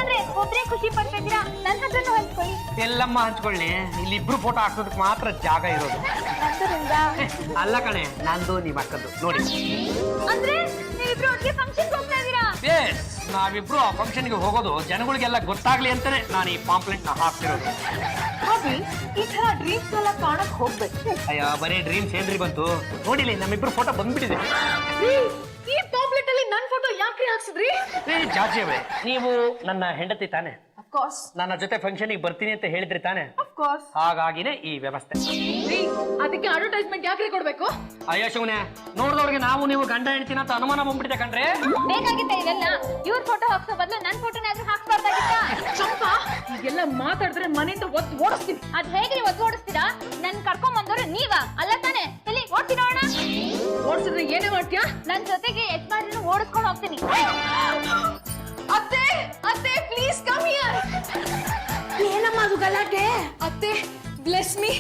ಯಜಮಾನ್ರೆ ಒಬ್ರೇ ಖುಷಿ ಪಡ್ತಾ ಇದ್ದೀರಾ, ನನ್ನ ಹತ್ರನೂ ಹಂಚ್ಕೊಳ್ಳಿ. ಎಲ್ಲಮ್ಮ ಹಂಚ್ಕೊಳ್ಳಿ, ಇಲ್ಲಿ ಇಬ್ರು ಫೋಟೋ ಹಾಕೋದಕ್ಕೆ ಮಾತ್ರ ಜಾಗ ಇರೋದು. ಅಲ್ಲ ಕಣೆ, ನಂದು ನಿಮ್ಮ ಅಕ್ಕದ್ದು ನೋಡಿ. ಅಂದ್ರೆ ನೀವಿಬ್ರು ಒಟ್ಟಿಗೆ ಫಂಕ್ಷನ್ ಹೋಗ್ತಾ ಇದ್ದೀರಾ? ನಾವಿಬ್ರು ಆ ಫಂಕ್ಷನ್ಗೆ ಹೋಗೋದು ಜನಗಳಿಗೆಲ್ಲ ಗೊತ್ತಾಗ್ಲಿ ಅಂತಾನೆ ನಾನು ಈ ಪಾಂಪ್ಲೆಟ್ ನ ಹಾಕ್ತಿರೋದು. ಈ ತರ ಡ್ರೀಮ್ಸ್ ಎಲ್ಲ ಕಾಣಕ್ ಹೋಗ್ಬೇಕು. ಅಯ್ಯ, ಬರೀ ಡ್ರೀಮ್ಸ್ ಏನ್ರಿ ಬಂತು ನೋಡಿಲಿ, ನಮ್ಮಿಬ್ರು ಫೋಟೋ ಬಂದ್ಬಿಟ್ಟಿದೆ. ಈ ಪಾಂಪ್ಲೆಟ್ ಅಲ್ಲಿ ನನ್ ಫೋಟೋ ಯಾಕೆ ಹಾಕ್ಸಿದ್ರಿ? ಜಾಜಿ ಅವರೇ, ನೀವು ನನ್ನ ಹೆಂಡತಿ ತಾನೆ? ಕೋರ್ಸ್. ನನ್ನ ಜೊತೆ ಫಂಕ್ಷನ್ಗೆ ಬರ್ತೀನಿ ಅಂತ ಹೇಳಿದ್ರಿ ತಾನೆ? ಕೋರ್ಸ್. ಹಾಗಾಗಿನೇ ಈ ವ್ಯವಸ್ಥೆ. ಅದಕ್ಕೆ ಅಡ್ವರ್ಟೈಸ್ಮೆಂಟ್ ಯಾಕೆ ಕೊಡ್ಬೇಕು? ಅಯ್ಯೋ ಶಿವನೇ, ನೋಡಿದವ್ರಿಗೆ ನಾವು ನೀವು ಗಂಡ ಹೆಂಡ್ತಿನ ಅಂತ ಅನುಮಾನ ಬಂದ್ಬಿಟ್ಟಿದೆ ಕಣ್ರೆ. ಬೇಕಾಗಿತ್ತ ಇವೆಲ್ಲ? ಇವ್ರ ಫೋಟೋ ಹಾಕ್ಸೋ ಬದಲು ನನ್ ಫೋಟೋನ ಆದ್ರೂ ಹಾಕ್ಬಾರ್ದಾಗಿತ್ತ? ಚಂಪಾ, ಈಗೆಲ್ಲ ಮಾತಾಡಿದ್ರೆ ಮನೆಯಿಂದ ಒದ್ದು ಓಡಿಸ್ತೀನಿ. ಅದ್ ಹೇಗೆ ಒದ್ದು ಓಡಿಸ್ತೀರಾ? ನನ್ ಕರ್ಕೊಂಡ್ ಬಂದವ್ರು ನೀವಾ ಅಲ್ಲ ತಾನೆ? ಎಲ್ಲಿ ಓಡ್ತೀನಿ ನೋಡೋಣ. ಓಡಿಸಿದ್ರೆ ಏನೇ ಮಾಡ್ತೀಯಾ? ನನ್ ಜೊತೆಗೆ ಯಜಮಾನರನ್ನು ಓಡಿಸ್ಕೊಂಡು ಹೋಗ್ತೀನಿ. ಅತ್ತೆ ಅತ್ತೆ ಪ್ಲೀಸ್ ಕಮ್ ಹಿಯರ್. ಏನಮ್ಮ ಅದು ಗಲಾಟೆ? ಅತ್ತೆ ಬ್ಲೆಸ್ ಮೀ.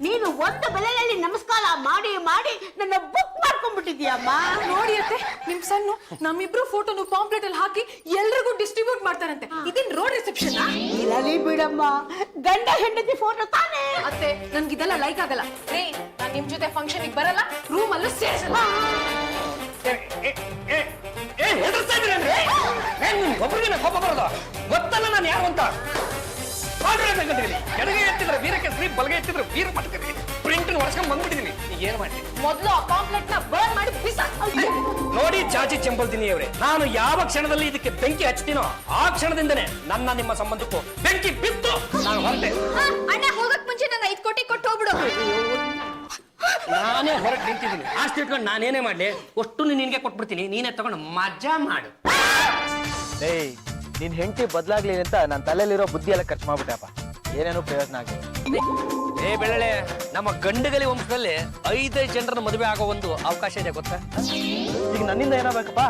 ನೀನು ಒಂದು ಬೆಲೆಯಲ್ಲಿ ನಮಸ್ಕಾರ ಮಾಡಿ ಮಾಡಿ ನನ್ನ ಬುಕ್ ಮಾಡ್ಕೊಂಡ್ಬಿಟ್ಟಿದ್ಯಮ್ಮ. ನೋಡಿ ಅತ್ತೆ, ನಿಮ್ ಸಣ್ಣ ನಮ್ಮಿಬ್ರು ಫೋಟೋನು ಪಾಂಪ್ಲೆಟ್ ಅಲ್ಲಿ ಹಾಕಿ ಎಲ್ರಿಗೂ ಡಿಸ್ಟ್ರಿಬ್ಯೂಟ್ ಮಾಡ್ತಾರಂತೆ. ಇದೇನ್ ರೋಡ್ ರಿಸೆಪ್ಷನ್? ಇರಲಿ ಬಿಡಮ್ಮ, ಗಂಡ ಹೆಂಡತಿ ಫೋಟೋ ತಾನೇ. ಅತ್ತೆ, ನನ್ಗಿದೆಲ್ಲ ಲೈಕ್ ಆಗಲ್ಲ. ರೀ, ನಾನ್ ನಿಮ್ ಜೊತೆ ಫಂಕ್ಷನ್ ಬರಲ್ಲ, ರೂಮ್ ಅಲ್ಲೂ ಸೇರ್ಸಲ್ಲ. ಒಬ್ಬರಿಗೆ ಕೋಪ ಬರೋದು ಗೊತ್ತಲ್ಲ ನಾನು ಯಾರು ಅಂತ. ಎಡಗೆ ಎತ್ತಿದ್ರೆ ವೀರಕ್ಕೆ ಶ್ರೀ, ಬಲಗೆ ಎತ್ತಿದ್ರೆ ವೀರ ಮಾಡ್ತೀರಿ. ಪ್ರಿಂಟ್ ಹೊಡ್ಸ್ಕೊಂಡ್ ಬಂದ್ಬಿಟ್ಟಿದೀನಿ. ಈಗ ಏನ್ ಮಾಡ್ತೀನಿ? ಮೊದ್ಲು ಆ ಪಾಂಪ್ಲೆಟ್ ನ ಬರ್ನ್ ಮಾಡಿ ನೋಡಿ ಚಾಚಿ ಚೆಂಬಲ್ದಿನಿ ಅವರೇ, ನಾನು ಯಾವ ಕ್ಷಣದಲ್ಲಿ ಇದಕ್ಕೆ ಬೆಂಕಿ ಹಚ್ತೀನೋ ಆ ಕ್ಷಣದಿಂದನೇ ನನ್ನ ನಿಮ್ಮ ಸಂಬಂಧಕ್ಕೂ ಬೆಂಕಿ ಬಿತ್ತು. ನಾನು ಹೊರಟೆ. ಅಣ್ಣ ಹೋಗಕ್ ಮುಂಚೆ ನನ್ನ 5 ಕೋಟಿ ಕೊಟ್ಟು ಹೋಗ್ಬಿಡು. ನಾನೇ ಹೊರಗೆ ನಿಂತಿದ್ದೀನಿ. ಆಸ್ತಿ ಇಟ್ಕೊಂಡು ನಾನೇನೇ ಮಾಡ್ಲಿ, ಅಷ್ಟು ನಿನ್ಗೆ ಕೊಟ್ಬಿಡ್ತೀನಿ. ನೀನೇ ತಗೊಂಡು ಮಜಾ ಮಾಡು. ಏಯ್, ನಿನ್ ಹೆಂಡತಿ ಬದಲಾಗ್ಲಿ ಅಂತ ನನ್ನ ತಲೆಯಲ್ಲಿರೋ ಬುದ್ಧಿ ಎಲ್ಲ ಖರ್ಚು ಮಾಡ್ಬಿಟ್ಟಪ್ಪ. ಏನೇನು ಪ್ರಯೋಜನ ಆಗಿಲ್ಲ. ಏ ಬೆಳ್ಳೆ, ನಮ್ಮ ಗಂಡುಗಲಿ ವಂಶದಲ್ಲಿ 5 ಜನರನ್ನ ಮದುವೆ ಆಗೋ ಒಂದು ಅವಕಾಶ ಇದೆ ಗೊತ್ತಾ? ಈಗ ನನ್ನಿಂದ ಏನಾಗಬೇಕಪ್ಪ?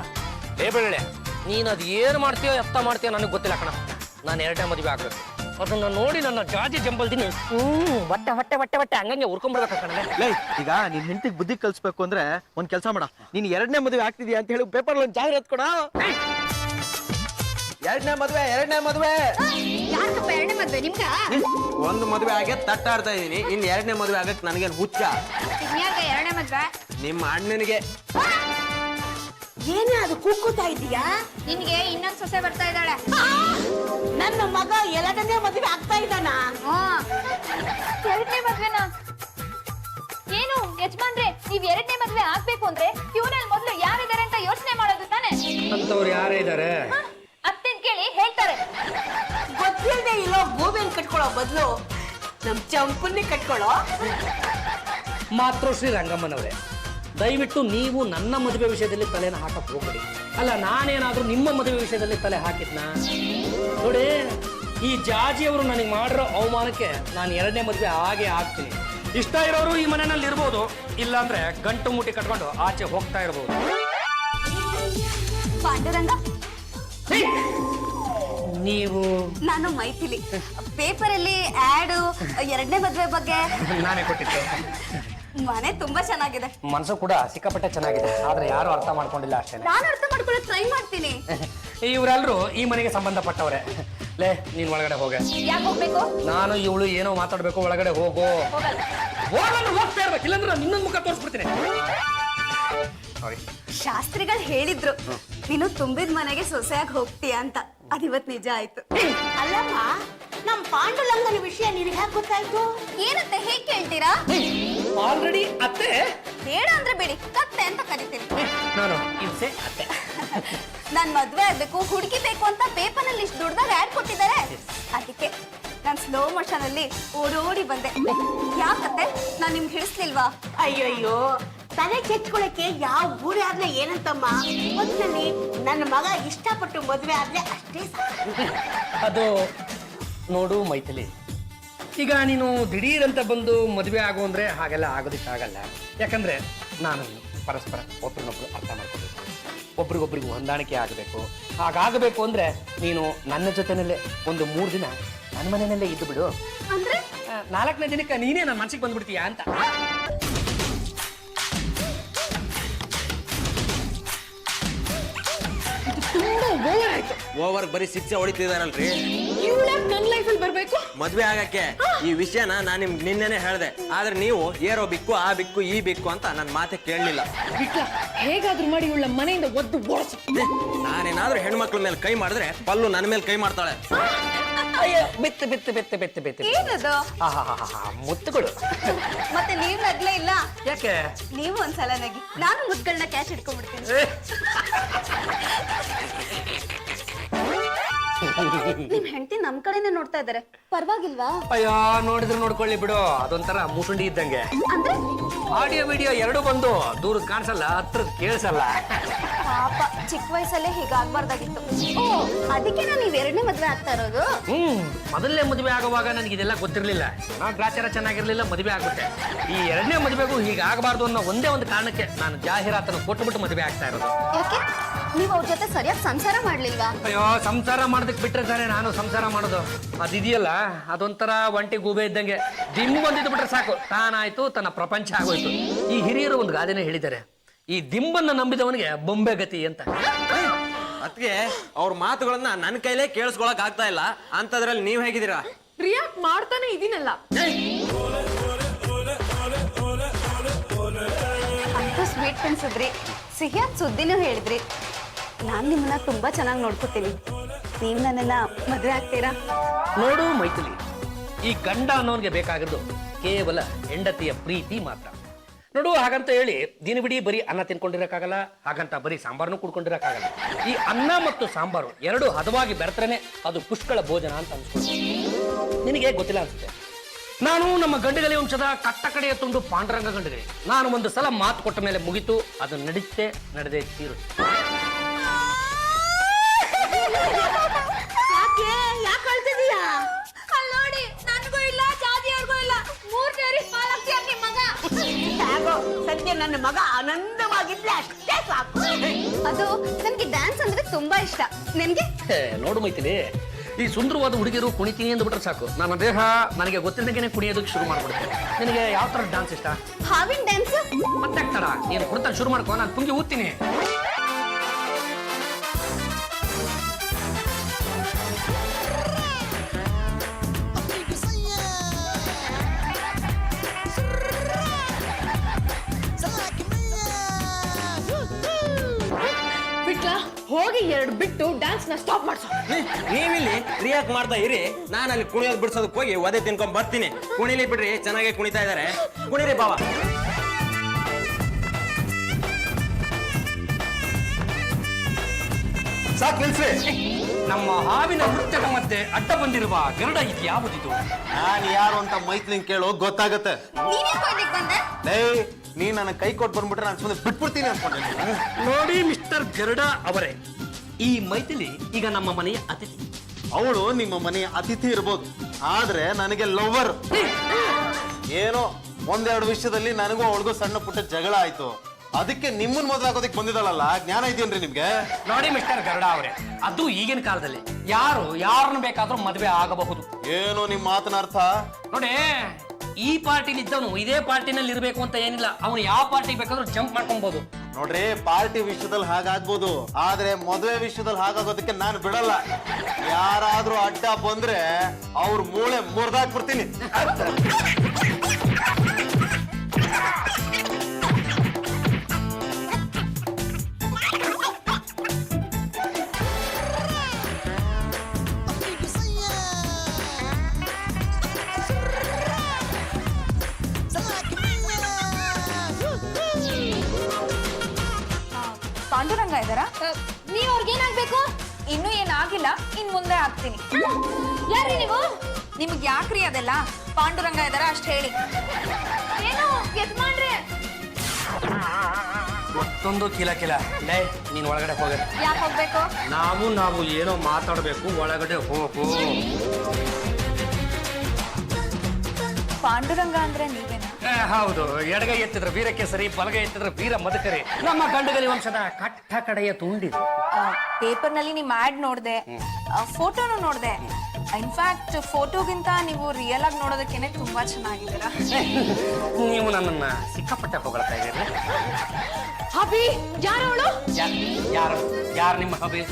ಏ ಬೆಳ್ಳೆ, ನೀನ್ ಅದ್ ಏನ್ ಮಾಡ್ತೀಯೋ ಎತ್ತ ಮಾಡ್ತೀಯೋ ನನಗೆ ಗೊತ್ತಿಲ್ಲ ಕಣ. ನಾನು 2ನೇ ಮದುವೆ ಆಗ್ಬೇಕು. ಅದನ್ನ ನೋಡಿ ನನ್ನ ಜಾಜಿ ಜಂಬಲ್ದಿನಿ ಹೊಟ್ಟೆ ಹೊಟ್ಟೆ ಹೊಟ್ಟೆ ಹೊಟ್ಟೆ ಹಂಗಂಗೆ ಉರ್ಕೊಂಡ್ಬಿಡ್ಬೇಕು ಕಣಲೆ. ಈಗ ನಿನ್ ಹೆಂಡತಿಗೆ ಬುದ್ಧಿ ಕಲ್ಸ್ಬೇಕು ಅಂದ್ರೆ ಒಂದ್ ಕೆಲಸ ಮಾಡ, ನೀನ್ 2ನೇ ಮದುವೆ ಆಗ್ತಿದ್ಯಾ ಅಂತ ಹೇಳಿ ಪೇಪರ್ ಒಂದು ಜಾಹೀರಾತು ಕೊಡ. 2ನೇ ಮದುವೆ. ಯಾಕಪ್ಪ 2ನೇ ಮದ್ವೆ ನಿಮ್ಗ? ಒಂದು ಮದುವೆ ಆಗೇ ತಟ್ಟಾಡ್ತಾ ಇದೀನಿ, ಇನ್ 2ನೇ ಮದುವೆ ಆಗಕ್ ನನಗೇನು ಹುಚ್ಚ? ಯಾಕ 2ನೇ ಮದ್ವೆ? ನಿಮ್ಮ ಅಣ್ಣನಿಗೆ. ಏನೇ ಅದು ಕೂಗ್ತಾ ಇದೀಯಾ? ನಿನ್ಗೆ ಇನ್ನೊಂದ್ ಸೊಸೆ ಬರ್ತಾ ಇದ್ದಾಳೆ. ನನ್ನ ಮಗ 2ನೇ ಮದುವೆ ಆಗ್ತಾ ಇದ್ದಾನ? 2ನೇ ಮದ್ವೆನಾ? ಏನು ಯಜಮಾನ್ರೆ, ನೀವ್ 2ನೇ ಮದ್ವೆ ಆಗ್ಬೇಕು ಅಂದ್ರೆ ಕ್ಯೂನಲ್ಲಿ ಮೊದ್ಲು ಯಾರಿದ್ದಾರೆ ಅಂತ ಯೋಚನೆ ಮಾಡೋದು ತಾನೆ? ಅಂತವ್ರು ಯಾರೇ ಇದ್ದಾರೆ? ಅತ್ತೆನ್ ಕೇಳಿ ಹೇಳ್ತಾರೆ. ಗೊತ್ತಿಲ್ಲದೆ ಇರೋ ಗೋಬೆನ್ ಕಟ್ಕೊಳ್ಳೋ ಬದಲು ನಮ್ ಚಂಪನ್ನೇ ಕಟ್ಕೊಳ್ಳೋ. ಮಾತೃಶ್ರೀ ರಂಗಮ್ಮನವರೇ, ದಯವಿಟ್ಟು ನೀವು ನನ್ನ ಮದುವೆ ವಿಷಯದಲ್ಲಿ ತಲೆನ ಹಾಕಕ್ ಹೋಗ್ಬೇಡಿ. ಅಲ್ಲ, ನಾನೇನಾದ್ರೂ ನಿಮ್ಮ ಮದುವೆ ವಿಷಯದಲ್ಲಿ ತಲೆ ಹಾಕಿದ್ನ? ನೋಡಿ, ಈ ಜಾಜಿ ಅವರು ನನಗೆ ಮಾಡಿರೋ ಅವಮಾನಕ್ಕೆ ನಾನು 2ನೇ ಮದುವೆ ಹಾಗೆ ಆಗ್ತೀನಿ. ಇಷ್ಟ ಇರೋರು ಈ ಮನೆಯಲ್ಲಿ ಇರ್ಬೋದು, ಇಲ್ಲಾಂದ್ರೆ ಗಂಟು ಮುಟ್ಟಿ ಕಟ್ಕೊಂಡು ಆಚೆ ಹೋಗ್ತಾ ಇರ್ಬೋದು. ಪಾಂಡುರಂಗ, ನೀವು? ನಾನು ಮೈಥಿಲಿ. ಪೇಪರ್ ಅಲ್ಲಿ ಆಡ್ 2ನೇ ಮದ್ವೆ ಬಗ್ಗೆ. ನಾನೇ ಕೊಟ್ಟಿದ್ದೆ. ಮನೆ ತುಂಬಾ ಚೆನ್ನಾಗಿದೆ. ಮನಸ್ಸು ಕೂಡ ಸಿಕ್ಕಾಪಟ್ಟೆ ಚೆನ್ನಾಗಿದೆ, ಆದ್ರೆ ಯಾರು ಅರ್ಥ ಮಾಡ್ಕೊಂಡಿಲ್ಲ ಅಷ್ಟೇ. ನಾನು ಅರ್ಥ ಮಾಡ್ಕೊಳ್ಳೋ ಟ್ರೈ ಮಾಡ್ತೀನಿ. ಇವರೆಲ್ಲರೂ ಈ ಮನೆಗೆ ಸಂಬಂಧಪಟ್ಟವ್ರೆ. ಲೇ, ನೀನ್ ಒಳಗಡೆ ಹೋಗ. ಯಾಕೆ ಹೋಗ್ಬೇಕು? ನಾನು ಇವಳು ಏನೋ ಮಾತಾಡ್ಬೇಕು, ಒಳಗಡೆ ಹೋಗೋ. ಹೋಗಲ್ಲ. ಹೋಗ್ತಾ ಇರ್ಬೇಕು, ಇಲ್ಲಾಂದ್ರೆ ನಿನ್ನೊಂದು ಮುಖ ತೋರಿಸ್ಬಿಡ್ತೀನಿ. ಶಾಸ್ತ್ರಿಗಳು ಹೇಳಿದ್ರು ನೀನು ತುಂಬಿದ ಮನೆಗೆ ಸೊಸೆಯಾಗಿ ಹೋಗ್ತೀಯ ಅಂತ. ಅದಿವತ್ ನಿಜ ಆಯ್ತು. ಅಲ್ಲಮ್ಮ, ನಮ್ ಪಾಂಡುರಂಗನ ವಿಷಯ ನಿನಗೆ ಯಾಕೆ ಗೊತ್ತಾಯ್ತು? ಏನತ್ತೆ ಹೇಗ್ ಕೇಳ್ತೀರಾ? ಆಲ್ರೆಡಿ ಅತ್ತೆ ಬೇಡ ಅಂದ್ರೆ ಬಿಡಿ, ಕತ್ತೆ ಅಂತ ಕರಿತೀನಿ. ನಾನು ಇನ್ಸೆ ಅತ್ತೆ. ನಾನ್ ಮದ್ವೆ ಆಗ್ಬೇಕು, ಹುಡುಗಿ ಬೇಕು ಅಂತ ಪೇಪರ್ ನಲ್ಲಿ ಇಷ್ಟು ದುಡ್ದಾಗ ಆಡ್ ಕೊಟ್ಟಿದ್ದಾರೆ. ಅದಕ್ಕೆ ನಾನ್ ಸ್ಲೋ ಮೋಷನ್ ಅಲ್ಲಿ ಓಡೋಡಿ ಬಂದೆ. ಯಾಕತ್ತೆ, ನಾನ್ ನಿಮ್ಗೆ ಹಿಡಿಸ್ಲಿಲ್ವಾ? ಅಯ್ಯಯ್ಯೋ, ತಲೆ ಕೆಚ್ಕೊಳಕ್ಕೆ ಯಾವ ಊರೇ ಆದ್ರೆ ಏನಂತಮ್ಮ? ಒಟ್ಟಿನಲ್ಲಿ ನನ್ನ ಮಗ ಇಷ್ಟಪಟ್ಟು ಮದುವೆ ಆದ್ರೆ ಅಷ್ಟೇ ಸಾಕು. ಅದು ನೋಡು ಮೈಥಿಲಿ, ಈಗ ನೀನು ದಿಢೀರ್ ಅಂತ ಬಂದು ಮದುವೆ ಆಗು ಅಂದ್ರೆ ಹಾಗೆಲ್ಲ ಆಗೋದಕ್ಕಾಗಲ್ಲ. ಯಾಕಂದ್ರೆ ನಾನು ಪರಸ್ಪರ ಒಬ್ರನ್ನೊಬ್ರು ಅರ್ಥ ಮಾಡ್ಕೋಬೇಕು, ಒಬ್ರಿಗೊಬ್ರಿಗೆ ಹೊಂದಾಣಿಕೆ ಆಗಬೇಕು. ಹಾಗಾಗಬೇಕು ಅಂದ್ರೆ ನೀನು ನನ್ನ ಜೊತೆನಲ್ಲೇ ಒಂದು 3 ದಿನ ನನ್ನ ಮನೆಯಲ್ಲೇ ಇದ್ದು ಬಿಡು. ಅಂದ್ರೆ 4ನೇ ದಿನಕ್ಕೆ ನೀನೇ ನನ್ನ ಮನಸ್ಸಿಗೆ ಬಂದ್ಬಿಡ್ತೀಯಾ ಅಂತ. ಇದು ತುಂಬಾ ಓವರ್ ಆಯ್ತು. ಓವರ್ ಬರೀ ಶಿಕ್ಷೆ ಹೊಡಿತಿದಾರಲ್ರಿ. ಇವಳ್ಯಾಕ್ ನನ್ ಲೈಫಲ್ಲಿ ಬರ್ಬೇಕು? ಮದ್ವೆ ಆಗಕ್ಕೆ ಈ ವಿಷಯನ ನಾನ್ ನಿಮ್ಗೆ ನಿನ್ನೆನೆ ಹೇಳ್ದೆ, ಆದ್ರೆ ನೀವು ಏರೋ ಬಿಕ್ಕು ಆ ಬಿಕ್ಕು ಈ ಬಿಕ್ಕು ಅಂತ ನನ್ ಮಾತೆ ಕೇಳಲಿಲ್ಲ. ವಿಟ್ಲ, ಹೇಗಾದ್ರೂ ಮಾಡಿ ಇವಳ ಮನೆಯಿಂದ ಒದ್ದು ಓಡಿಸು. ನಾನೇನಾದ್ರೂ ಹೆಣ್ಮಕ್ಳ ಮೇಲೆ ಕೈ ಮಾಡಿದ್ರೆ ಪಲ್ಲು ನನ್ನ ಮೇಲೆ ಕೈ ಮಾಡ್ತಾಳೆ. ಅಯ್ಯೋ ಬಿತ್ತು ಬಿತ್ತು ಬಿತ್ತು ಬಿತ್ತು ಬಿತ್ತು ಏನದು? ಮುತ್ತುಗಳು. ಮತ್ತೆ ನೀವ್ ನಗ್ಲೇ ಇಲ್ಲ. ಯಾಕೆ? ನೀವು ಒಂದ್ಸಲ ನಗಿ, ನಾನು ಮುದ್ಗಳನ್ನ ಕ್ಯಾಚ್ ಹಿಡ್ಕೊಂಡ್ಬಿಡ್ತೀನಿ. ನಿಮ್ ಹೆಂಡತಿ ನಮ್ ಕಡೆನೆ ನೋಡ್ತಾ ಇದಾರೆ, ಪರವಾಗಿಲ್ವಾ? ಅಯ್ಯೋ ನೋಡಿದ್ರೆ ನೋಡ್ಕೊಳ್ಳಿ ಬಿಡು, ಅದೊಂಥರ ಮುಸುಂಡಿ ಇದ್ದಂಗೆ. ಅಂದ್ರೆ ಆಡಿಯೋ ವಿಡಿಯೋ ಎರಡು ಬಂದು ದೂರದ ಕಾಣಿಸಲ್ಲ, ಹತ್ರದ ಕೇಳಿಸಲ್ಲ. ಪಾಪ ಚಿಕ್ಕ ವಯಸ್ಸಲ್ಲೇ ಹೀಗಾಗ್ಬಾರ್ದಾಗಿತ್ತು. ಓ, ಅದಕ್ಕೆ ನೀವ್ ಎರಡನೇ ಮದ್ವೆ ಆಗ್ತಾ ಇರೋದು? ಮೊದಲನೇ ಮದುವೆ ಆಗುವಾಗ ನನಗೆ ಇದೆಲ್ಲ ಗೊತ್ತಿರ್ಲಿಲ್ಲ. ನಾನು ಗ್ರಾಚಾರ ಚೆನ್ನಾಗಿರ್ಲಿಲ್ಲ, ಮದುವೆ ಆಗ್ಬಿಟ್ಟೆ. ಈ ಎರಡನೇ ಮದುವೆಗೂ ಹೀಗಾಗಬಾರ್ದು ಅನ್ನೋ ಒಂದೇ ಒಂದು ಕಾರಣಕ್ಕೆ ನಾನು ಜಾಹೀರಾತನ್ನು ಕೊಟ್ಟುಬಿಟ್ಟು ಮದುವೆ ಆಗ್ತಾ ಇರೋದು. ಯಾಕೆ ನೀವ್ ಅವ್ರ ಜೊತೆ ಸರಿಯಾಗಿ ಸಂಸಾರ ಮಾಡ್ಲಿಲ್ವಾ? ಅಯ್ಯೋ ಸಂಸಾರ ಮಾಡೋದಕ್ಕೆ ಬಿಟ್ರೆ ತಾನೇ ನಾನು ಸಂಸಾರ ಮಾಡೋದು. ಅದಿದೆಯಲ್ಲ, ಅದೊಂಥರ ಒಂಟಿ ಗೂಬೆ ಇದ್ದಂಗೆ. ದಿಮ್ಮು ಬಂದಿದ್ದು ಬಿಟ್ರೆ ಸಾಕು, ತಾನಾಯ್ತು, ತನ್ನ ಪ್ರಪಂಚ ಆಗೋಯ್ತು. ಈ ಹಿರಿಯರು ಒಂದು ಗಾದೆನೇ ಹೇಳಿದ್ದಾರೆ, ಈ ದಿಂಬನ್ನ ನಂಬಿದವನಿಗೆ ಬೊಂಬೆ ಗತಿ ಅಂತ. ಅದಕ್ಕೆ ಅವ್ರ ಮಾತುಗಳನ್ನ ನನ್ನ ಕೈಲೇ ಕೇಳಿಸ್ಕೊಳಕ್ ಆಗ್ತಾ ಇಲ್ಲ, ಅಂತದ್ರಲ್ಲಿ ನೀವ್ ಹೇಗಿದ್ದೀರಾ? ರಿಯಾಕ್ಟ್ ಮಾಡ್ತಾನೆ ಇದೀನಲ್ಲ. ಅಂತ ಸ್ವೀಟ್ ಅನ್ಸಿದ್ರಿ, ಸಿಹಿಯಾದ ಸುದ್ದಿನೂ ಹೇಳಿದ್ರಿ. ನಾನ್ ನಿಮ್ಮನ್ನ ತುಂಬಾ ಚೆನ್ನಾಗಿ ನೋಡ್ಕೊತೀನಿ. ನೀವ್ ನನ್ನೆಲ್ಲ ಮದ್ವೆ ಆಗ್ತೀರಾ? ನೋಡು ಮೈಥಿಲಿ, ಈ ಗಂಡ ಅನ್ನೋನ್ಗೆ ಬೇಕಾಗಿರೋದು ಕೇವಲ ಹೆಂಡತಿಯ ಪ್ರೀತಿ ಮಾತ್ರ. ನೋಡು, ಹಾಗಂತ ಹೇಳಿ ದಿನವಿಡೀ ಬರೀ ಅನ್ನ ತಿನ್ಕೊಂಡಿರಕ್ಕಾಗಲ್ಲ, ಹಾಗಂತ ಬರೀ ಸಾಂಬಾರನ್ನು ಕುಡ್ಕೊಂಡಿರಕ್ಕಾಗಲ್ಲ. ಈ ಅನ್ನ ಮತ್ತು ಸಾಂಬಾರು ಎರಡು ಹದವಾಗಿ ಬೆರೆತ್ರೇನೆ ಅದು ಪುಷ್ಕಳ ಭೋಜನ ಅಂತ ಅನ್ಸ್ಕೊಂಡು. ನಿನಗೆ ಗೊತ್ತಿಲ್ಲ ಅನ್ಸುತ್ತೆ, ನಾನು ನಮ್ಮ ಗಂಡಗಲಿ ವಂಶದ ಕಟ್ಟ ಕಡೆಯ ತುಂಡು ಪಾಂಡುರಂಗ ಗಂಡಗಲಿ. ನಾನು ಒಂದು ಸಲ ಮಾತು ಕೊಟ್ಟ ಮೇಲೆ ಮುಗಿತು, ಅದು ನಡೀತೆ, ನಡೆದೇ ತೀರು. ಯಾಕೆ ಅಳ್ತಿದೀಯಾ? ನೋಡಿ, ನನ್ಗೂ ಇಲ್ಲ, ಜಾತಿಯವ್ರಿಗೂ ಇಲ್ಲ, ಮೂರ್ತಿಯವ್ರಿ ಪಾಲಕ್ತಿಯ ನಿಮ್ ಮಗ. ಹೇಗೋ ಸದ್ಯ ನನ್ನ ಮಗ ಆನಂದವಾಗಿದ್ರೆ ಅಷ್ಟೇ ಸಾಕು. ಅದು ನನ್ಗೆ ಡ್ಯಾನ್ಸ್ ಅಂದ್ರೆ ತುಂಬಾ ಇಷ್ಟ. ನಿನ್ಗೆ? ನೋಡು ಮೈಥಿಲಿ, ಈ ಸುಂದರವಾದ ಹುಡುಗಿಯರು ಕುಣಿತೀನಿ ಎಂದು ಬಿಟ್ರೆ ಸಾಕು, ನನ್ನ ದೇಹ ನನಗೆ ಗೊತ್ತಿದ್ದಂಗೆ ಕುಣಿಯೋದಕ್ಕೆ ಶುರು ಮಾಡ್ಬಿಡುತ್ತೆ. ನಿನಗೆ ಯಾವ ತರ ಡಾನ್ಸ್ ಇಷ್ಟ? ಹಾವಿನ ಡ್ಯಾನ್ಸ್. ಮತ್ತೆ ತಡ, ನೀನು ಕುಣಿತ ಶುರು ಮಾಡ್ಕೋ, ನಾನು ತುಂಗಿ ಊದ್ತೀನಿ. ವಿಟ್ಲ, ಹೋಗಿ ಎರಡು ಬಿಟ್ಟು ಡ್ಯಾನ್ಸ್ ನ ಸ್ಟಾಪ್ ಮಾಡ್ಸೋ. ನೀವಿಲ್ಲಿ ರಿಯಾಕ್ಟ್ ಮಾಡ್ತಾ ಇರಿ, ನಾನು ಅಲ್ಲಿ ಕುಣಿಯೋದ್ ಬಿಡ್ಸೋದಕ್ಕೆ ಹೋಗಿ ಒದೆ ತಿನ್ಕೊಂಡ್ ಬರ್ತೀನಿ. ಕುಣಿಲಿ ಬಿಡ್ರಿ, ಚೆನ್ನಾಗಿ ಕುಣಿತಾ ಇದಾರೆ, ಕುಣಿರಿ ಬಾವ. ಸಾಕ್ ನಿಲ್ಸ್ರಿ. ನಮ್ಮ ಹಾವಿನ ನೃತ್ಯದ ಮಧ್ಯೆ ಅಡ್ಡ ಬಂದಿರುವ ಗರುಡ ಇದು ಯಾವುದಿದು? ನಾನ್ ಯಾರು ಅಂತ ಮೈತ್ಲಿನ್ ಕೇಳೋ ಗೊತ್ತಾಗತ್ತೆ. ನೀನೇ ಕೊಡ್ಲಿಕ್ಕೆ ಬಂದೆ? ಏಯ್, ನೀ ನನ್ನ ಕೈ ಕೊಟ್ಟು ಬಂದ್ಬಿಟ್ರೆ ನಾನು ಸುಮ್ಮನೆ ಬಿಟ್ಬಿಡ್ತೀನಿ ಅನ್ಕೊಂಡೆ. ನೋಡಿ ಮಿಸ್ಟರ್ ಗರುಡ ಅವರೇ, ಈ ಮೈಥಿಲಿ ಈಗ ನಮ್ಮ ಮನೆಯ ಅತಿಥಿ. ಅವಳು ನಿಮ್ಮ ಮನೆಯ ಅತಿಥಿ ಇರ್ಬೋದು, ಆದ್ರೆ ನನಗೆ ಲವರ್. ಏನೋ ಒಂದೆರಡು ವಿಷಯದಲ್ಲಿ ನನಗೂ ಅವಳಿಗೂ ಸಣ್ಣ ಪುಟ್ಟ ಜಗಳ ಆಯ್ತು, ಅದಕ್ಕೆ ನಿಮ್ಮನ್ ಮದುವೆ ಆಗೋದಕ್ಕೆ ಬಂದಿದ್ದಾಳಲ್ಲ, ಜ್ಞಾನ ಇದೆಯೇನ್ರಿ ನಿಮ್ಗೆ? ನೋಡಿ ಮಿಸ್ಟರ್ ಗರುಡ ಅವರೇ, ಅದು ಈಗಿನ ಕಾಲದಲ್ಲಿ ಯಾರು ಯಾರನ್ನು ಬೇಕಾದ್ರೂ ಮದುವೆ ಆಗಬಹುದು. ಏನು ನಿಮ್ ಮಾತನ ಅರ್ಥ? ನೋಡಿ, ಈ ಪಾರ್ಟಿಲಿ ಇದ್ದವನು ಇದೇ ಪಾರ್ಟಿನಲ್ಲಿ ಇರಬೇಕು ಅಂತ ಏನಿಲ್ಲ, ಅವನು ಯಾವ ಪಾರ್ಟಿ ಬೇಕಾದ್ರೂ ಜಂಪ್ ಮಾಡ್ಕೊಬಹುದು. ನೋಡ್ರಿ, ಪಾರ್ಟಿ ವಿಷಯದಲ್ಲಿ ಹಾಗಾಗ್ಬೋದು, ಆದ್ರೆ ಮದುವೆ ವಿಷಯದಲ್ಲಿ ಹಾಗಾಗೋದಕ್ಕೆ ನಾನು ಬಿಡಲ್ಲ. ಯಾರಾದ್ರೂ ಅಡ್ಡ ಬಂದ್ರೆ ಅವ್ರ ಮೂಳೆ ಮುರಿದಾಕ್ಬಿಡ್ತೀನಿ. ಪಾಂಡುರಂಗ ಇದ್ದಾರಾ? ನೀವ್ ಅವ್ರಿಗೇನಾಗ್ಬೇಕು? ಇನ್ನೂ ಏನಾಗಿಲ್ಲ, ಇನ್ ಮುಂದೆ ಆಗ್ತೀನಿ. ಯಾರ್ರಿ ನೀವು? ನಿಮ್ಗೆ ಯಾಕ್ರಿ ಅದೆಲ್ಲ? ಪಾಂಡುರಂಗ ಇದ್ದಾರಾ ಅಷ್ಟ್ ಹೇಳಿ. ಏನು ಯಜಮಾನ್ರೆ? ಮತ್ತೊಂದು ಕಿಲ ಕಿಲ. ಲೇ, ನೀನ್ ಒಳಗಡೆ ಹೋಗ. ಯಾಕೆ ಹೋಗ್ಬೇಕು? ನಾವು ಏನೋ ಮಾತಾಡ್ಬೇಕು, ಒಳಗಡೆ ಹೋಗು. ಪಾಂಡುರಂಗ ಅಂದ್ರೆ ನೀವೇನಾ? ಹೌದು, ಎಡಗೈ ಎತ್ತಿದ್ರೆ ವೀರಕ್ಕೆ ಸರಿ, ಬಲಗೈ ಎತ್ತಿದ್ರೆ ವೀರ ಮದಕರಿ. ನಮ್ಮ ಗಂಡಗಲಿ ವಂಶದ ಕಟ್ಟ ಕಡೆಯ ತುಂಡಿದು. ಪೇಪರ್ ನಲ್ಲಿ ನಿಮ್ ಆಡ್ ನೋಡ್ದೆ, ಫೋಟೋನು ನೋಡ್ದೆ. ಇನ್ಫ್ಯಾಕ್ಟ್ ಫೋಟೋಗಿಂತ ನೀವು ರಿಯಲ್ ಆಗಿ ನೋಡೋದಕ್ಕೇನೆ ತುಂಬಾ ಚೆನ್ನಾಗಿದ್ದೀರಾ. ನೀವು ನನ್ನನ್ನ ಸಿಕ್ಕಾಪಟ್ಟೆ ಹೊಗಳ್ತಾ ಇದ್ದೀರಿ. ಅಭಿ, ಯಾರವಳು? ಯಾರು ಯಾರು ನಿಮ್ಮ ಹಬಿ?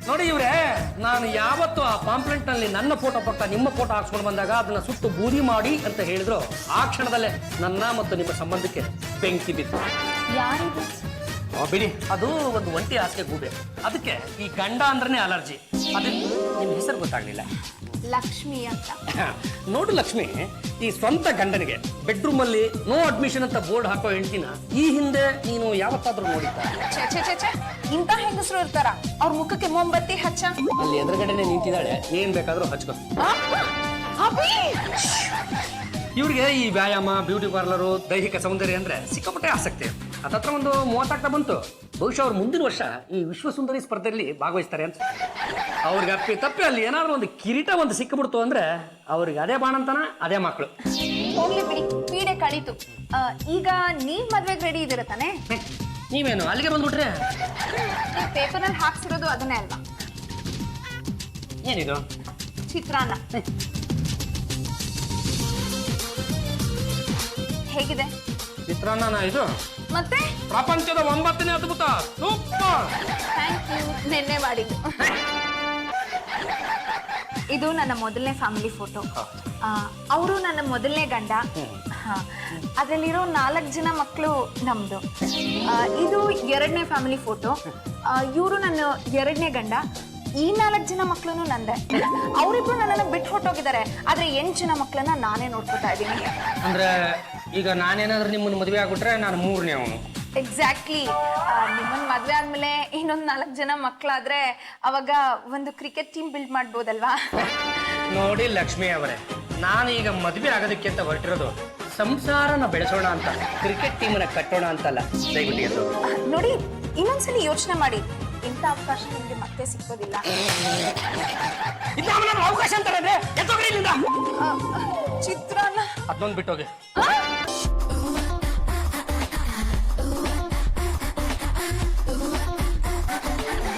ನೋಡಿ ಇವ್ರೆ, ನಾನು ಯಾವತ್ತು ಆ ಪಾಂಪ್ಲೆಂಟ್ ನಲ್ಲಿ ನನ್ನ ಫೋಟೋ ಪಕ್ಕ ನಿಮ್ಮ ಫೋಟೋ ಹಾಕ್ಸ್ಕೊಂಡು ಬಂದಾಗ ಅದನ್ನ ಸುಟ್ಟು ಬೂದಿ ಮಾಡಿ ಅಂತ ಹೇಳಿದ್ರು, ಆ ಕ್ಷಣದಲ್ಲೇ ನನ್ನ ಮತ್ತು ನಿಮ್ಮ ಸಂಬಂಧಕ್ಕೆ ಬೆಂಕಿ ಬಿತ್ತು. ಯಾರಿದು? ಬಿಡಿ, ಅದು ಒಂದು ಒಂಟಿ ಹಾಸಿಗೆ ಗೂಬೆ. ಅದಕ್ಕೆ ಈ ಗಂಡ ಅಂದ್ರೇ ಅಲರ್ಜಿ. ಅದಕ್ಕೆ ನಿಮ್ಮ ಹೆಸರು ಗೊತ್ತಾಗ್ಲಿಲ್ಲ. ಲಕ್ಷ್ಮಿ ಅಂತ. ನೋಡು ಲಕ್ಷ್ಮಿ, ಈ ಸ್ವಂತ ಗಂಡನಿಗೆ ಬೆಡ್ರೂಮ್ ಅಲ್ಲಿ ನೋ ಅಡ್ಮಿಷನ್ ಅಂತ ಬೋರ್ಡ್ ಹಾಕೋ ಹೆಂಡತಿನ ಈ ಹಿಂದೆ ನೀನು ಯಾವತ್ತಾದ್ರೂ ನೋಡಿದ್ದ? ಛೆ ಇಂಥ ಹೆಂಗಸರು ಇರ್ತಾರ? ಅವ್ರ ಮುಖಕ್ಕೆ ಮೊಂಬತ್ತಿ ಹಚ್ಚ. ಅಲ್ಲಿ ಎದುರುಗಡೆನೆ ನಿಂತಿದ್ದಾಳೆ, ಏನ್ ಬೇಕಾದ್ರೂ ಹಚ್ಕೋ. ಇವ್ರಿಗೆ ಈ ವ್ಯಾಯಾಮ, ಬ್ಯೂಟಿ ಪಾರ್ಲರು, ದೈಹಿಕ ಸೌಂದರ್ಯ ಅಂದ್ರೆ ಸಿಕ್ಕಾಪಟ್ಟೆ ಆಸಕ್ತಿ. ಅದತ್ರ ಒಂದು 30 ಆಗ್ತಾ ಬಂತು. ಬಹುಶಃ ಅವ್ರು ಮುಂದಿನ ವರ್ಷ ಈ ವಿಶ್ವಸುಂದರಿ ಸ್ಪರ್ಧೆಯಲ್ಲಿ ಭಾಗವಹಿಸ್ತಾರೆ ಅಂತ. ಅವ್ರಿಗೆ ಅಪ್ಪಿ ತಪ್ಪಿ ಅಲ್ಲಿ ಏನಾದ್ರು ಒಂದು ಕಿರೀಟ ಒಂದು ಸಿಕ್ಕಿಬಿಡ್ತು ಅಂದ್ರೆ ಅವ್ರಿಗೆ ಅದೇ ಬಾಣಂತನ, ಅದೇ ಮಕ್ಕಳು. ಹೋಗ್ಲಿ ಬಿಡಿ, ಪೀಡೆ ಕಳೀತು. ಈಗ ನೀವ್ ಮದ್ವೆಗೆ ರೆಡಿ ಇದೀರ ತಾನೆ? ನೀವೇನು ಅಲ್ಲಿಗೆ ಬಂದ್ಬಿಟ್ರೆ? ನೀವು ಪೇಪರ್ನಲ್ಲಿ ಹಾಕ್ಸಿರೋದು ಅದನ್ನೇ ಅಲ್ವಾ? ಏನಿದು? ಚಿತ್ರಾನ್ನ. ಹೇಗಿದೆ? ಚಿತ್ರಾನ್ನ ಇದು ಮತ್ತೆ ಪ್ರಪಂಚದ 9ನೇ ಅದ್ಭುತ. ಸೂಪರ್. Thank you. ನೆನ್ನೆ ಮಾಡಿದ್ದು. ಇದು ನನ್ನ ಮೊದಲನೇ ಫ್ಯಾಮಿಲಿ ಫೋಟೋ. ಅವರು ನನ್ನ ಮೊದಲನೇ ಗಂಡ. ಅದರಲ್ಲಿರೋ 4 ಜನ ಮಕ್ಕಳು ನಮ್ದು. ಇದು 2ನೇ ಫ್ಯಾಮಿಲಿ ಫೋಟೋ. ಇವರು ನನ್ನ 2ನೇ ಗಂಡ. ಈ 4 ಜನ ಮಕ್ಕಳು ನಂದೆ. ಅವರಿಬ್ರು ನನ್ನನ್ನು ಬಿಟ್ಟು ಹೊಟ್ಟೋಗಿದ್ದಾರೆ. ಆದ್ರೆ 8 ಜನ ಮಕ್ಕಳನ್ನ ನಾನೇ ನೋಡ್ಕೊತಾ ಇದ್ದೀನಿ. ಅಂದ್ರೆ ಈಗ ನಾನೇನಾದ್ರೂ ನಿಮ್ಮನ್ನು ಮದುವೆ ಆಗ್ಬಿಟ್ರೆ ನಾನು 3ನೇ ಅವನು. ಎಕ್ಸಾಕ್ಟ್ಲಿ. ನಿಮ್ಮನ್ನ ಮದ್ವೆ ಆದ್ಮೇಲೆ ಇನ್ನೊಂದು 4 ಜನ ಮಕ್ಕಳಾದ್ರೆ ಅವಾಗ ಒಂದು ಕ್ರಿಕೆಟ್ ಟೀಮ್ ಬಿಲ್ಡ್ ಮಾಡ್ಬೋದಲ್ವಾ? ನೋಡಿ ಲಕ್ಷ್ಮಿ ಅವರೇ, ನಾನು ಈಗ ಮದುವೆ ಆಗೋದಕ್ಕೆ ಅಂತ ಹೊರಟಿರೋದು ಸಂಸಾರನ ಬೆಳೆಸೋಣ ಅಂತ, ಕ್ರಿಕೆಟ್ ಟೀಮನ್ನ ಕಟ್ಟೋಣ ಅಂತಲ್ಲ. ದಯವಿಟ್ಟು ಎದ್ದು ನೋಡಿ, ಇನ್ನೊಂದ್ಸಲಿ ಯೋಚನೆ ಮಾಡಿ. ಇಂಥ ಅವಕಾಶ ನಿಮ್ಗೆ ಮತ್ತೆ ಸಿಕ್ಕೋದಿಲ್ಲ. ಅವಕಾಶ ಅಂತಾರೆ. ಚಿತ್ರಾನ್ನ ಅದೊಂದು ಬಿಟ್ಟೋಗಿ.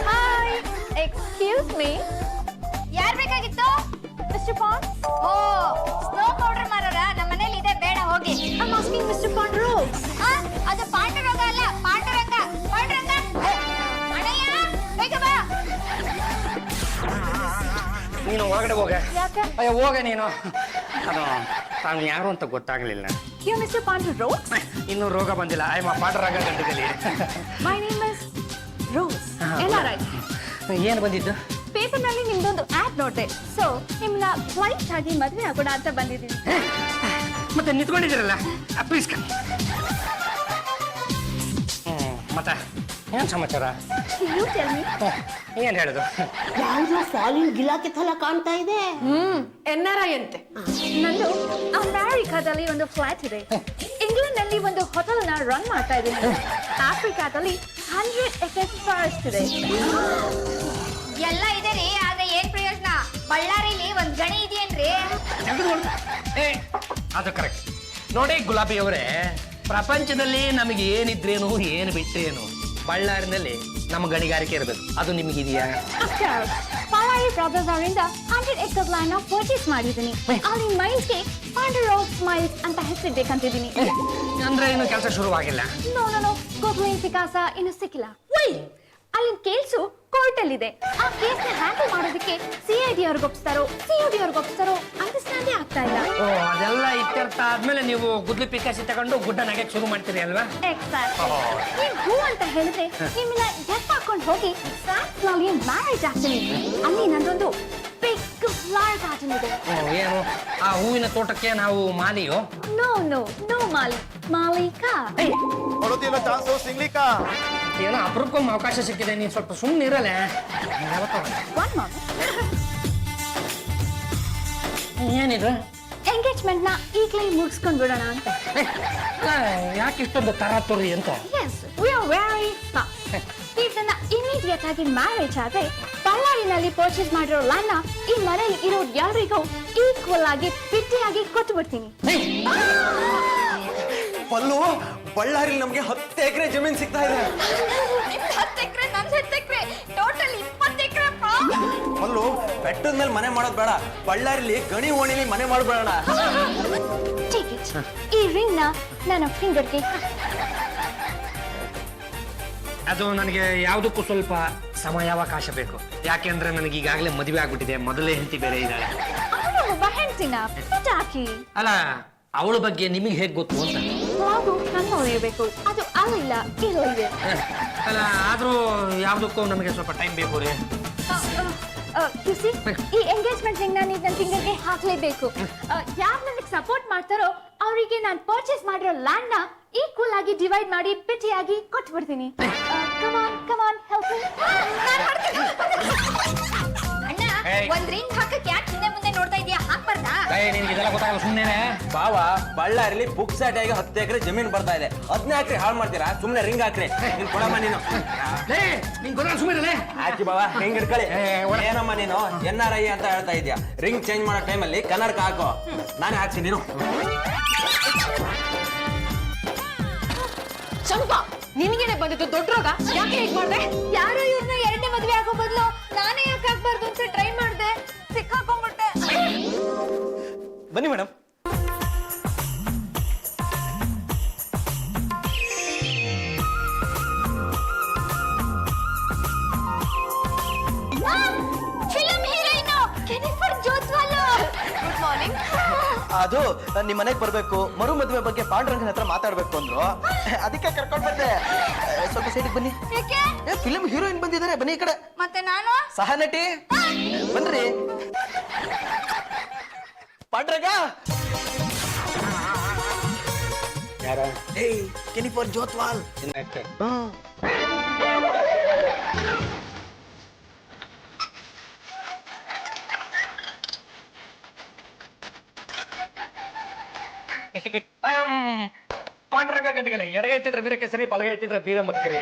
ಹಾಯ್, ಎಕ್ಸ್ಕ್ಯೂಸ್ ಮೀ, ಯಾರ್ ಬೇಕಾಗಿತ್ತು? Mister Pond? ಓ, ಸ್ನೋ ಪೌಡರ್ ಮಾರೋರ? ನಮ್ಮ ಮನೇಲಿ ಇದೆ, ಬೇಡ ಹೋಗಿ. I am asking mister Pandurang. ಅದು ಪಾಂಡುರಂಗ ಅಲ್ಲ, ಪಾಂಡುರಂಗ. ಪಾಂಡುರಂಗ, ಅಣ್ಣಯ್ಯ, ಬೇಗ ಬಾ. ನೀನು ಒಳಗಡೆ ಹೋಗ. ಯಾಕೆ? ಅಯ್ಯೋ ಹೋಗ ನೀನು. ಅದು ತಾನು ಯಾರು ಅಂತ ಗೊತ್ತಾಗ್ಲಿಲ್ಲ. You Mr. Ponderosa? ಇನ್ನೂ ರೋಗ ಬಂದಿಲ್ಲ. ಐ ಪಾಂಡುರಂಗ ಗಂಟದಲ್ಲಿ. My name is Rose. NRI. ಏನು ಬಂದಿದ್ದು? ಪೇಪರ್ನಲ್ಲಿ ನಿಮ್ದೊಂದು ಆಡ್ ನೋಡಿದೆ. ಸೊ ನಿಮ್ಮನ್ನ ಫ್ಲೈಟ್ ಆಗಿ ಮದುವೆ ಆಗೋಣ ಅಂತ ಬಂದಿದ್ದೀನಿ. ಮತ್ತೆ ನಿಂತ್ಕೊಂಡಿದ್ದೀರಲ್ಲ, ಪ್ಲೀಸ್. ಮತ್ತೆ ಏನು ಸಮಾಚಾರ? You tell me. ಏನು ಹೇಳುದು? ಯಾವ್ದೋ ಫಾಲಿಂಗ್ ಗಿಲಾಕೆ ಥರ ಕಾಣ್ತಾ ಇದೆ. NRI ಅಂತೆ. ನಂದು ಅಮೆರಿಕಾದಲ್ಲಿ ಒಂದು ಫ್ಲಾಟ್ ಇದೆ. ಇಂಗ್ಲೆಂಡ್ ನಲ್ಲಿ ಒಂದು ಹೋಟೆಲ್ ನ ರನ್ ಮಾಡ್ತಾ ಇದ್ದೀನಿ. ಆಫ್ರಿಕಾದಲ್ಲಿ 100 ಎಕರ್ಸ್ ಫಾರೆಸ್ಟ್ ಇದೆ. ಎಲ್ಲ ಇದೆ ರೀ, ಆದ್ರೆ ಏನ್ ಪ್ರಯೋಜನ? ಬಳ್ಳಾರಿಲಿ ಒಂದ್ ಗಣಿ ಇದೆಯೇನ್ರಿ? ಅದು ಕರೆಕ್ಟ್. ನೋಡಿ ಗುಲಾಬಿ ಅವರೇ, ಪ್ರಪಂಚದಲ್ಲಿ ನಮಗೆ ಏನಿದ್ರೇನು ಏನು ಬಿಟ್ರೇನು, ಬಳ್ಳಾರಿನಲ್ಲಿ ನಮ್ಮ ಗಣಿಗಾರಿಕೆ ಇರಬೇಕು. ಅದು ನಿಮಗಿದೆಯಾ? ಪಳ್ಳಾರಿ ಬ್ರದರ್ಸ್ ಅವರಿಂದ 100 ಎಕರ್ ಲ್ಯಾಂಡ್ ನ ಪರ್ಚೇಸ್ ಮಾಡಿದ್ದೀನಿ. ಅಲ್ಲಿ ಮೈನ್ಸ್ಗೆ ಪಾಂಡುರೋಸ್ ಮೈನ್ಸ್ ಅಂತ ಹೆಸರಿಡ್ಬೇಕಂತಿದ್ದೀನಿ. ಅಂದ್ರೆ ಇನ್ನು ಕೆಲಸ ಶುರುವಾಗಿಲ್ಲ? ನೋ, ಗೊಬ್ಬಲಿನ ವಿಕಾಸ ಇನ್ನು ಸಿಕ್ಕಿಲ್ಲ. ಅಲ್ಲಿನ ಕೇಸು ಕೋರ್ಟ್ ಅಲ್ಲಿ ಇದೆ. ಆ ಕೇಸ್ ನ ಹ್ಯಾಂಡಲ್ ಮಾಡೋದಕ್ಕೆ CID ಅವ್ರಿಗೆ ಒಪ್ಪಿಸ್ತಾರೋ COD ಅವ್ರಿಗೆ ಒಪ್ಪಿಸ್ತಾರೋ ಅಂಡರ್ಸ್ಟ್ಯಾಂಡೇ ಆಗ್ತಾ ಇಲ್ಲ. ಓ, ಅದೆಲ್ಲ ಇತ್ಯರ್ಥ ಆದ್ಮೇಲೆ ನೀವು ಗುದ್ಲಿ ಪಿಕಾಸಿ ತಗೊಂಡು ಗುಡ್ಡ ನಗೆಕ್ ಶುರು ಮಾಡ್ತೀರಿ ಅಲ್ವಾ? ಎಕ್ಸಾಕ್ಟ್ಲಿ. ನೀವು ಹೂ ಅಂತ ಹೇಳಿದ್ರೆ ನಿಮ್ಮನ್ನ ಎತ್ತ ಹಾಕೊಂಡು ಹೋಗಿ ಫ್ರಾನ್ಸ್ ನಲ್ಲಿ ಮ್ಯಾರೇಜ್ ಆಗ್ತೀನಿ. ಅಲ್ಲಿ ನಂದೊಂದು ಬಿಗ್ ಫ್ಲವರ್ ಗಾರ್ಡನ್ ಇದೆ. ಏನು ಆ ಹೂವಿನ ತೋಟಕ್ಕೆ ನಾವು ಮಾಲಿಯೋ? ನೋ ಮಾಲಿಕಾ. ಕೊಡೋದಿಲ್ಲ ಚಾನ್ಸು ಸಿಗ್ಲಿಕ್ಕ. ಏನೋ ಅಪರೂಪಕ್ಕೊಮ್ಮೆ ಅವಕಾಶ ಸಿಕ್ಕಿದೆ, ನೀನು ಸ್ವಲ್ಪ ಸುಮ್ಮನೆ ಇರಲ್ಲ. One ma'am. ಏನಿದು? ಎಂಗೇಜ್ಮೆಂಟ್ ನ ಈಗಲೇ ಮುಗಿಸ್ಕೊಂಡ್ ಬಿಡೋಣ ಅಂತ. ಯಾಕೆ ಇಷ್ಟೊಂದು ತರಾತುರಿ ಅಂತ? Yes, we are very fast. ಇದನ್ನ ಇಮಿಡಿಯೇಟ್ ಆಗಿ ಮ್ಯಾರೇಜ್ ಆದ್ರೆ ಬಳ್ಳಾರಿನಲ್ಲಿ ಪರ್ಚೇಸ್ ಮಾಡಿರೋ ಲ್ಯಾಂಡ್ ನ ಈ ಮನೇಲಿ ಇರೋ ಎಲ್ಲರಿಗೂ ಈಕ್ವಲ್ ಆಗಿ ಫಿಟ್ಟಿಯಾಗಿ ಕೊಟ್ಟು ಬಿಡ್ತೀನಿ. ಪಲ್ಲು, ಬಳ್ಳಾರಿಲಿ ನಮ್ಗೆ 10 ಎಕರೆ ಜಮೀನ್ ಸಿಗ್ತಾ ಇದೆ. 10 ಎಕರೆ, ನನ್ನ 10 ಎಕರೆ, ಟೋಟಲ್ 20 ಎಕರೆ. ಪಲ್ಲು, ಬೆಟ್ಟದ ಮೇಲೆ ಮನೆ ಮಾಡೋದ್ ಬೇಡ, ಬಳ್ಳಾರಿಲಿ ಗಣಿ ಓಣಿಲಿ ಮನೆ ಮಾಡ್ಬೇಡ. ಟಿಕೆಟ್ ಈ ರಿಂಗ್ ನ ನನ್ನ ಫಿಂಗರ್ಗೆ. ಅದು ನನಗೆ ಯಾವುದಕ್ಕೂ ಸ್ವಲ್ಪ ಸಮಯಾವಕಾಶ ಬೇಕು. ಯಾಕೆಂದ್ರೆ ನನಗೆ ಈಗಾಗಲೇ ಮದುವೆ ಆಗ್ಬಿಟ್ಟಿದೆ, ಮೊದಲೇ ಹೆಂಡತಿ ಬೇರೆ ಇದ್ದಾಳೆ. ಒಬ್ಬ ಹೆಂಡ್ತಿನ ಪುಟ್ಟ ಹಾಕಿ. ಅಲ್ಲ, ಅವಳ ಬಗ್ಗೆ ನಿಮಗೆ ಹೇಗೆ ಗೊತ್ತು ಅಂತ. ಹೌದು, ನನ್ನ ಉಳಿಯಬೇಕು. ಅದು ಅಲ್ಲಿಲ್ಲ, ಇರೋ ಇದೆ. ಅಲ್ಲ, ಆದ್ರೂ ಯಾವುದಕ್ಕೂ ನಮಗೆ ಸ್ವಲ್ಪ ಟೈಮ್ ಬೇಕು ರೀ. ಕಿಸಿ, ಈ ಎಂಗೇಜ್ಮೆಂಟ್ ರಿಂಗ್ ನಾನು ನನ್ನ ಫಿಂಗರ್ಗೆ ಹಾಕ್ಲೇಬೇಕು. ಯಾರು ನನಗೆ ಸಪೋರ್ಟ್ ಮಾಡ್ತಾರೋ ಅವರಿಗೆ ನಾನು ಪರ್ಚೇಸ್ ಮಾಡಿರೋ ಲ್ಯಾಂಡ್ ನ ಈಕ್ವಲ್ ಆಗಿ ಡಿವೈಡ್ ಮಾಡಿ ಪಿಟಿಯಾಗಿ ಕೊಟ್ಬಿಡ್ತೀನಿ. ಕಮಾನ್ ಕಮಾನ್ ಹೆಲ್ಪ್ ಮೀ. ಅಣ್ಣ, ಒಂದ್ ರಿಂಗ್ ಹಾಕಕ್ಕೆ ಯಾಕೆ ಹಿಂದೆ ಮುಂದೆ ನೋಡ್ತಾ ಇದೀಯಾ? ಹಾಕ್ಬಾರ್ದಾ? ನಿನ್ಗೆ ಇದೆಲ್ಲ ಗೊತ್ತಾಗಲ್ಲ, ಸುಮ್ಮನೆ. ಬಾವ, ಬಳ್ಳಾರಿಲಿ ಪುಕ್ಸಾಟಿಯಾಗಿ 10 ಎಕರೆ ಜಮೀನ್ ಬರ್ತಾ ಇದೆ. 10 ಎಕರೆ ಹಾಳು ಮಾಡ್ತೀರಾ? ಸುಮ್ನೆ ರಿಂಗ್ ಹಾಕ್ರಿ. ನೀನ್ ಕೊಡಮ್ಮ ನೀನು. ನಿಂಗೆ ಗೊತ್ತಾಗ ಸುಮ್ಮನೆ. ಹಾಕಿ ಬಾವ, ರಿಂಗ್ ಹಿಡ್ಕೊಳ್ಳಿ. ಏನಮ್ಮ ನೀನು NRI ಅಂತ ಹೇಳ್ತಾ ಇದೀಯ? ರಿಂಗ್ ಚೇಂಜ್ ಮಾಡೋ ಟೈಮಲ್ಲಿ ಕನ್ನಡಕ ಹಾಕೋ. ನಾನೇ ಹಾಕ್ತೀನಿ ನೀನು. ಚಂಪಾ, ನಿನಗೇನೆ ಬಂದಿತ್ತು ದೊಡ್ಡ ರೋಗ. ಯಾಕೆ ಹೀಗೆ ಮಾಡ್ದೆ? ಯಾರು ಇವ್ರನ್ನ ಎರಡನೇ ಮದುವೆ ಆಗೋ ಬದಲು ನಾನೇ ಯಾಕೆ ಆಗ್ಬಾರ್ದು ಅಂತ ಟ್ರೈ ಮಾಡ್ದೆ, ಸಿಕ್ಕಾಕೊಂಡ್ಬಿಟ್ಟೆ. ಬನ್ನಿ madam. Film heroine Jennifer Joswal. Good morning. ಅದು ನಿಮ್ ಮನೆಗೆ ಬರ್ಬೇಕು, ಮರು ಮದುವೆ ಬಗ್ಗೆ ಪಾಂಡುರಂಗನ ಹತ್ರ ಮಾತಾಡ್ಬೇಕು ಅಂದ್ರು, ಅದಕ್ಕೆ ಕರ್ಕೊಂಡ್ ಬಂದೆ. ಸ್ವಲ್ಪ ಸೈಡಿಗೆ ಬನ್ನಿ. ಯಾಕೆ? ಫಿಲ್ಮ್ ಹೀರೋಯಿನ್ ಬಂದಿದ್ದಾರೆ, ಬನ್ನಿ ಈ ಕಡೆ. ಮತ್ತೆ ನಾನು ಸಹ ನಟಿ ಬನ್ರಿ. ಪಾಂಡುರಂಗ, ಜೆನಿಫರ್ ಜೋಸ್ವಾಲ್. ಪಾಂಡ್ರಂಗ ಗಂಟೆಗಳೇ, ಎಡಗೈ ಎತ್ತಿದ್ರೆ ಬೀರಕ್ಕೆ ಸರಿ, ಬಲಗೈ ಎತ್ತಿದ್ರೆ ಬೀರ ಮಕ್ಕರಿ.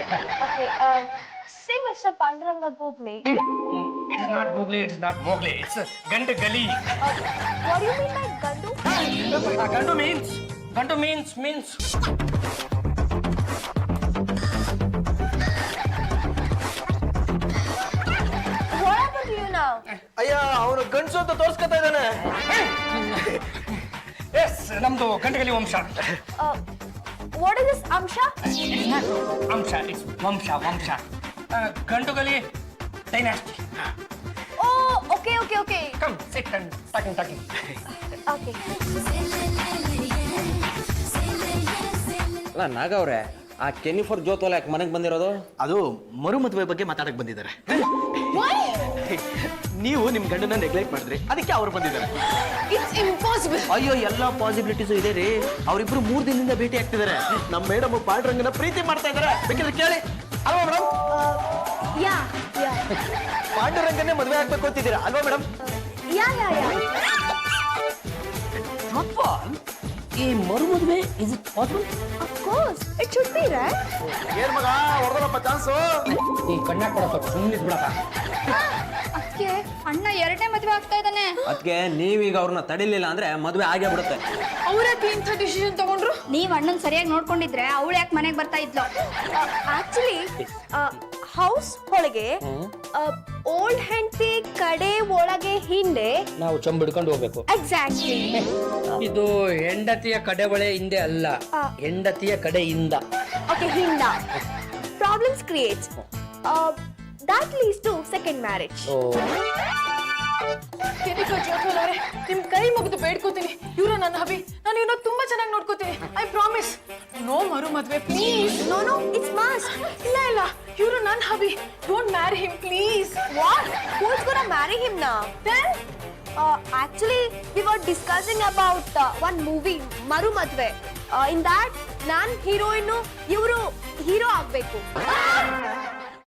Say Mr. Panduranga Gokhale. It's not Googly, it's not Mowgli, it's Gandu Gali. What do you mean by Gandu? Gandu means. What happened to you now? ಅಯ್ಯ, ಅವನು ಗಂಡಸು ಅಂತ ತೋರ್ಸ್ಕೊತಾ ಇದ್ದಾನೆ. ಎಸ್, ನಮ್ದು ಗಂಟೆಗಲಿ ವಂಶ. What is this Amsha? It's ವಂಶ. ಗಂಟುಗಲಿ dynasty. Oh, okay. Come, sit and talking. Okay. ಅಲ್ಲ ನಾಗ ಅವ್ರೆ, ಆ ಜೆನಿಫರ್ ಜೋಸ್ವಾಲ್ ಯಾಕೆ ಮನೆಗೆ ಬಂದಿರೋದು? ಅದು ಮರು ಮದುವೆ ಬಗ್ಗೆ ಮಾತಾಡಕ್ ಬಂದಿದ್ದಾರೆ. ನೀವು ನಿಮ್ ಗಂಡನ ನೆಗ್ಲೆಕ್ಟ್ ಮಾಡಿದ್ರಿ, ಅದಕ್ಕೆ ಅವ್ರು ಬಂದಿದ್ದಾರೆ. It's impossible. ಅಯ್ಯೋ, ಎಲ್ಲಾ ಪಾಸಿಬಿಲಿಟೀಸು ಇದೆ ರೀ. ಅವ್ರಿಬ್ರು 3 ದಿನದಿಂದ ಭೇಟಿ ಆಗ್ತಿದ್ದಾರೆ. ನಮ್ಮ ಮೇಡಮ್ ಪಾಂಡುರಂಗನ ಪ್ರೀತಿ ಮಾಡ್ತಾ ಇದಾರೆ. ಬೇಕಿದ್ರೆ ಕೇಳಿ. ಅಲ್ವಾ ಮೇಡಮ್? Yeah. ಪಾಂಡುರಂಗನೇ ಮದುವೆ ಆಗ್ಬೇಕು ಅಂತಿದ್ದೀರಾ ಅಲ್ವಾ ಮೇಡಮ್? Yeah. ಈ ಮರು ಮದುವೆ is it possible? Of course. It should be, right? ಏನ್ ಮಗ ಹೊಡೆದಪ್ಪ ಚಾನ್ಸು? ಈ ಕಣ್ಣಾಕ್ ಕೊಡ ಸ್ವಲ್ಪ ಸುಮ್ಮನೆ ಬಿಡಪ್ಪ. ಅದಕ್ಕೆ ಅಣ್ಣ ಎರಡನೇ ಮದುವೆ ಆಗ್ತಾ ಇದ್ದಾನೆ. ಅದಕ್ಕೆ ನೀವೀಗ ಅವ್ರನ್ನ ತಡಿಲಿಲ್ಲ ಅಂದ್ರೆ ಮದುವೆ ಆಗೇ ಬಿಡುತ್ತೆ. ಅವ್ರಕ್ಕೆ ಇಂಥ ಡಿಸಿಷನ್ ತಗೊಂಡ್ರು? ನೀವ್ ಅಣ್ಣನ್ ಸರಿಯಾಗಿ ನೋಡ್ಕೊಂಡಿದ್ರೆ ಅವಳು ಯಾಕೆ ಮನೆಗೆ ಬರ್ತಾ ಇದ್ಲು? ಆಕ್ಚುಲಿ ಹೌಸ್ ಒಳಗೆ ಓಲ್ಡ್ ಹೆಂಡತಿ ಕಡೆ ಒಳಗೆ ಹಿಂದೆ ನಾವು ಚಂಬು ಹಿಡ್ಕೊಂಡು ಹೋಗ್ಬೇಕು. ಎಕ್ಸಾಕ್ಟ್ಲಿ. ಇದು ಹೆಂಡತಿಯ ಕಡೆ ಒಳೆ ಹಿಂದೆ ಅಲ್ಲ, ಹೆಂಡತಿಯ ಕಡೆಯಿಂದ. Okay, ಹಿಂದ. Problems creates. That leads to second marriage. Jennifer Joswal ಅವರೇ, ನಿಮ್ ಕೈ ಮುಗಿದು ಬೇಡ್ಕೋತೀನಿ. ಇವ್ರು ನನ್ನ ಹಬಿ, ನಾನು ಇವ್ರನ್ನ ತುಂಬಾ ಚೆನ್ನಾಗಿ ನೋಡ್ಕೋತೀನಿ. I promise. ನೋ ಮರು ಮದ್ವೆ ಪ್ಲೀಸ್. No, it's must. ಇಲ್ಲ, ಇವ್ರು ನನ್ನ hubby. Don't marry him please. What? Who's gonna marry him now? Then Actually, we were discussing about one movie, Maru Madve. In that, nan heroine, ಇವರು hero ಆಗ್ಬೇಕು.